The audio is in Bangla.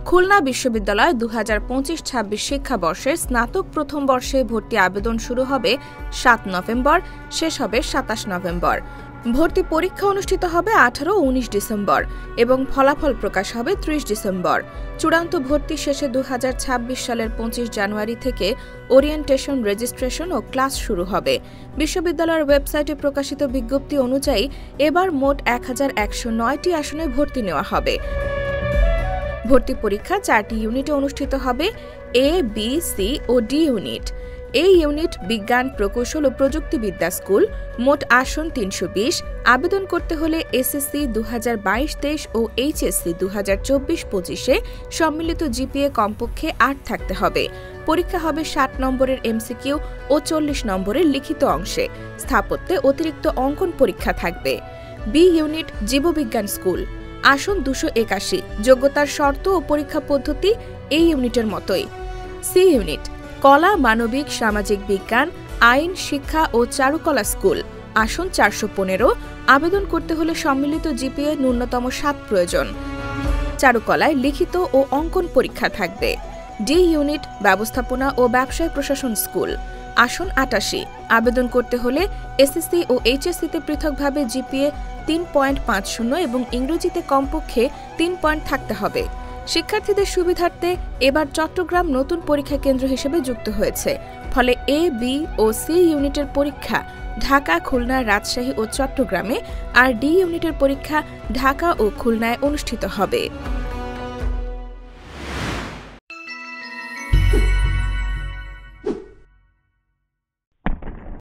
খুলনা বিশ্ববিদ্যালয় 2025-26 শিক্ষাবর্ষের স্নাতক প্রথম বর্ষে ভর্তি আবেদন শুরু হবে 7 নভেম্বর, শেষ হবে 27 নভেম্বর। ভর্তি পরীক্ষা অনুষ্ঠিত হবে 18 ও 19 ডিসেম্বর এবং ফলাফল প্রকাশ হবে 30 ডিসেম্বর। চূড়ান্ত ভর্তি শেষে 2026 সালের 25 জানুয়ারি থেকে ওরিয়েন্টেশন, রেজিস্ট্রেশন ও ক্লাস শুরু হবে। বিশ্ববিদ্যালয়ের ওয়েবসাইটে প্রকাশিত বিজ্ঞপ্তি অনুযায়ী এবার মোট 1109টি আসনে ভর্তি নেওয়া হবে। ভর্তি পরীক্ষা 4টি ইউনিটে অনুষ্ঠিত হবে, এ, বি, সি ও ডি ইউনিট। এই ইউনিট বিজ্ঞান, প্রকৌশল ও প্রযুক্তিবিদ্যা স্কুল। মোট আসন 320। আবেদন করতে হলে এসএসসি 2022-23 ও এইচএসসি 2024-25-এ সম্মিলিত জিপিএ কমপক্ষে 8 থাকতে হবে। পরীক্ষা হবে 60 নম্বরের এমসিকিউ ও 40 নম্বরের লিখিত অংশে। স্থাপত্যে অতিরিক্ত অঙ্কন পরীক্ষা থাকবে। বি ইউনিট জীববিজ্ঞান স্কুল। আসন 281। যোগ্যতার শর্ত ও পরীক্ষা পদ্ধতি এই ইউনিটের মতোই। সি ইউনিট কলা, মানবিক, সামাজিক বিজ্ঞান, আইন, শিক্ষা ও চারুকলা স্কুল। আসন 415। আবেদন করতে হলে সম্মিলিত জিপিএ ন্যূনতম 7 প্রয়োজন। চারুকলায় লিখিত ও অঙ্কন পরীক্ষা থাকবে। ডি ইউনিট ব্যবস্থাপনা ও ব্যবসায় প্রশাসন স্কুল। আসন 88। আবেদন করতে হলে এসএসসি ও এইচএসসিতে পৃথকভাবে জিপিএ 3.50 এবং ইংরেজিতে কমপক্ষে 3 পয়েন্ট থাকতে হবে। শিক্ষার্থীদের সুবিধার্থে এবার চট্টগ্রাম নতুন পরীক্ষা কেন্দ্র হিসেবে যুক্ত হয়েছে। ফলে এ, বি ও সি ইউনিটের পরীক্ষা ঢাকা, খুলনা, রাজশাহী ও চট্টগ্রামে, আর ডি ইউনিটের পরীক্ষা ঢাকা ও খুলনায় অনুষ্ঠিত হবে।